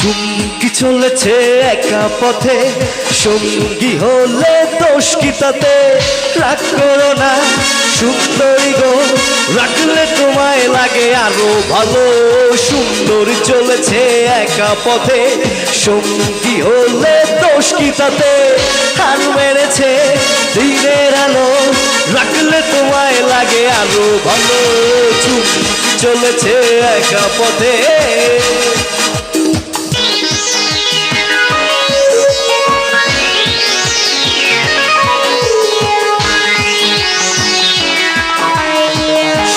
চুমকি চলেছে একা পথে, সঙ্গী হলে দোষ কি তাতে? রাগ করো না সুন্দরী গো, রাখলে তোমায় লাগে আরো ভালো। সুন্দরী চলেছে একা পথে, সঙ্গী হলে দোষ কি তাতে? হার মেরেছে দিনের আলো, রাখলে তোমায় লাগে আরো ভালো। চুমকি চলেছে একা পথে।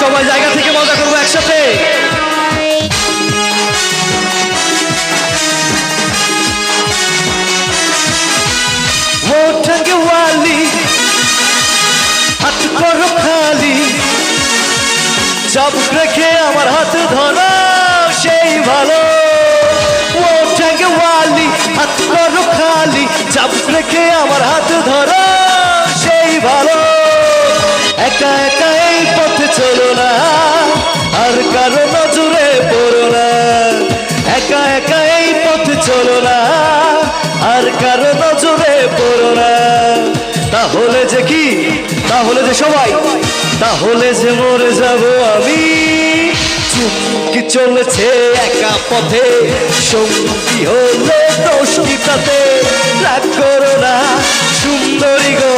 সবাই জায়গা থেকে মজা করবো একসাথে। ওঠে ওয়ালি হাত করো খালি, চাবুক রেখে আমার হাত ধরো সেই ভালো। ওঠে ওয়ালি হাত করো খালি, চাবুক রেখে আমার হাত ধরো সেই ভালো। একা একা এই পথে চলো না, আর কারো নজরে পড়ো না। একা একা এই পথে চলো না, আর কারো নজরে পড়ো না। তাহলে যে কি, তাহলে যে সবাই, তাহলে যে মরে যাব আমি। চুমকি চলেছে একা পথে, সঙ্গী হলে দোষ কি তাতে? রাগ করো না সুন্দরী গো,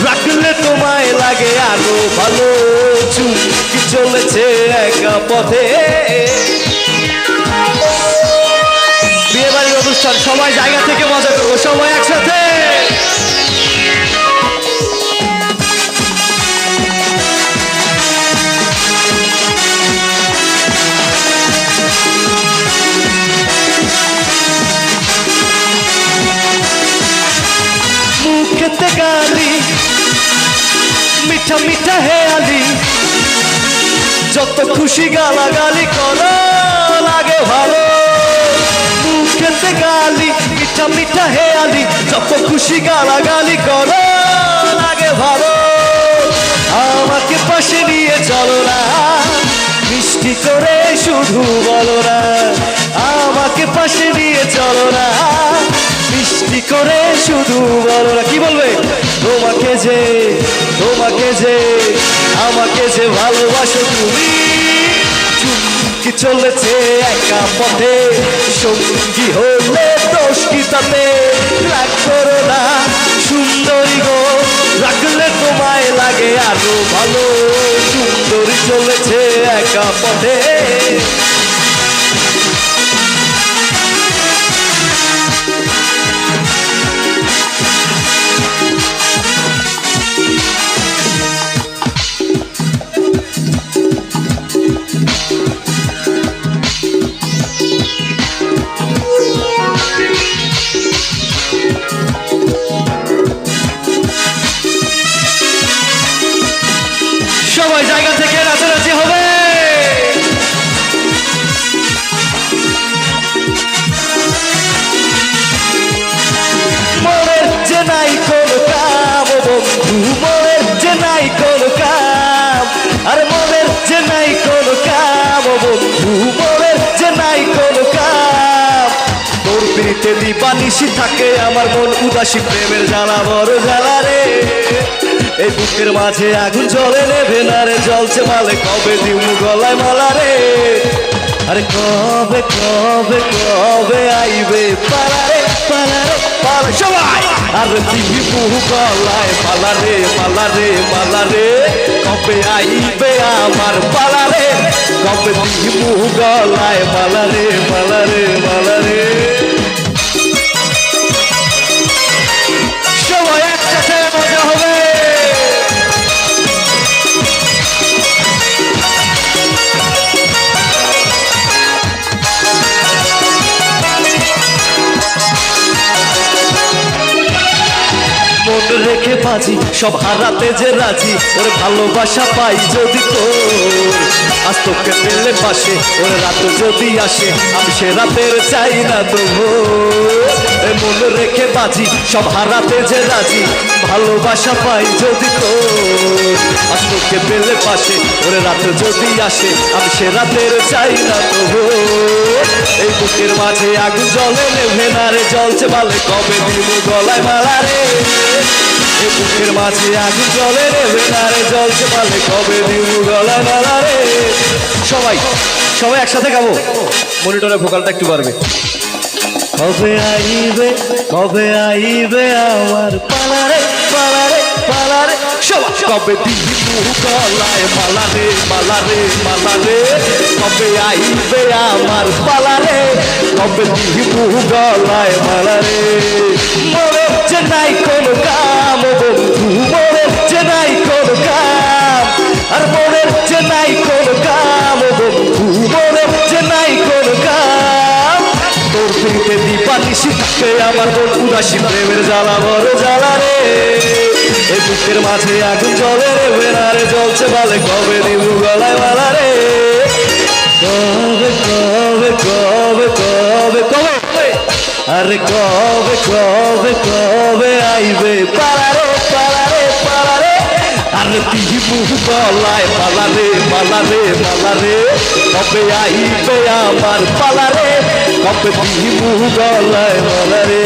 রাখলে তোমায় লাগে আরো ভালো। চুমকি চলেছে একা পথে। বিয়ে বাড়ির অনুষ্ঠান, সবাই জায়গা থেকে মজা করবো, সবাই একসাথে। মুখেতে গালি মিঠা মিঠা হেয়ালি, যত খুশি গালাগালি করো লাগে ভালো। মুখেতে গালি মিঠা মিঠা হেয়ালি, যত খুশি গালাগালি করো লাগে ভালো। আমাকে পাশে নিয়ে চলো না, মিষ্টি করে শুধু বলো না। আমাকে পাশে নিয়ে চলো না, মিষ্টি করে শুধু বলো না। কি বলবে? তোমাকে যে, তোমাকে যে, আমাকে যে ভালোবাসো তুমি। চুমকি চলেছে একা পথে, সঙ্গী হলে দোষ কি তাতে? রাগ করো না সুন্দরী গো, রাখলে তোমায় লাগে আরো ভালো। সুন্দরী চলেছে একা পথে। সবাই জায়গা থেকে নাচানাচি হবে। মনের যে নাই কোনো কাম বন্ধু, মনের যে নাই কোনো কাম। আর মনের যে নাই কোনো কাম বন্ধু, মনের যে নাই কোনো কাম। তোর পিড়িতে দিবানিশি থাকে আমার মন উদাসী, প্রেমের জ্বালা বড় জ্বালা রে। এই বুকের মাঝে আগুন জ্বলে নেবে না রে, জ্বলছে মালে কবে দিমু গলায় মালা রে। আরে কবে কবে কবে আইবে পালা রে, পালা রে পালা সবাই। আর দিমু গলায় মালা রে, মালা রে মালা রে। কবে আইবে আমার পালা রে, কবে দিমু গলায় মালা রে, মালা রে মালা রে। সবাই একসাথে মজা হবে। মন রেখে বাজি সব হারাতে যে রাজি, ওর ভালোবাসা পাই যদি তোর। আজ তোকে পেলে পাশে, ওর রাত যদি আসে, আমি সে রাতের চাই না তো। মনে রেখে বাজি সব হারাতে যে রাজি ভালোবাসা পাই যদি তোর আর তোকে পেলে পাশে ওরে রাত যদি আসে আমি সে রাতের চাই না তবু এই বুকের মাঝে আগুন জ্বলে নেভে না রে জ্বলছে বলে কবে দিব গলায় মালা রে এই বুকের মাঝে আগুন জ্বলে নেভে না রে জ্বলছে বলে কবে দিব গলায় মালা রে সবাই সবাই একসাথে গাবো মনিটরে ভোকালটা একটু বাড়বে কবে আইবে আমার পালারে পালারে পালারে সবাই কবে দিবি গলায় মালারে মালারে মালারে কবে আইবে আমার পালারে কবে দিবি গলায় মালারে মরে যে নাই কোনো কাম বন্ধু মরে যে নাই কোনো কাম আর মরে যে নাই কোনো কাম বন্ধু মরে যে নাই কোনো কাম তোর পিঠে দীপা নিশি থাকে আমার মন উদাসী প্রেমের জ্বালা বড় জ্বালা রে এই বুকের মাঝে আগুন জ্বলে রে বেড়ারে জ্বলছে বলে কবে দিব গলায় মালা রে কবে কবে কবে কবে কবে আরে কবে কবে কবে আইবে পালারে পালারে পালারে আরে দিবু গলায় মালারে মালারে মালারে কবে আইবে আমার পালারে কবে দিবু গলায় মালারে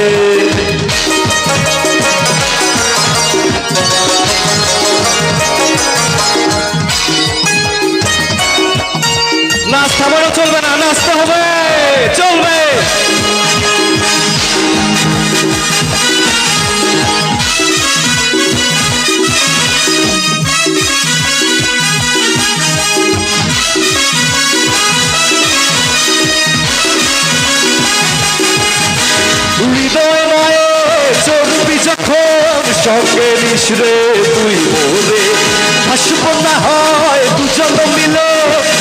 নাচ থামানো চলবে না নাচতে হবে চলবে হৃদয় নয় চর্বি যখন সঙ্গে নিশ্রে তুই মোরে হাসব না হয় দুজন মিলে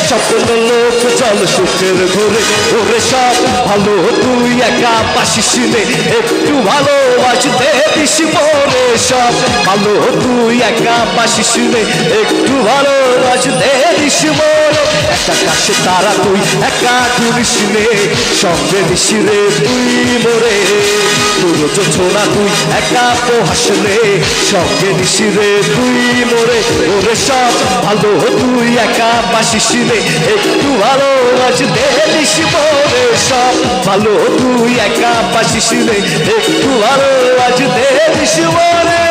স্বপ্ন লোক জল সুখের ঘরে ওরে সব ভালো তুই একা পাশিস নে একটু ভালোবাসতে দিস মোরে সব ভালো তুই একা পাশিস নে একটু ভালোবাসতে দিস মোরে একটা কাছে তারা তুই একা ঘুরিস নে সঙ্গে নিস রে তুই মোরে তোর ছোনা তুই একা হাসলে সঙ্গে নিস রে তুই মোরে ওরে সব ভালো তুই একা পাশিস নে একটু ভালোবাসতে দিস মোরে সব ভালো তুই একা পাশিস নে একটু ভালোবাসতে দিস মোরে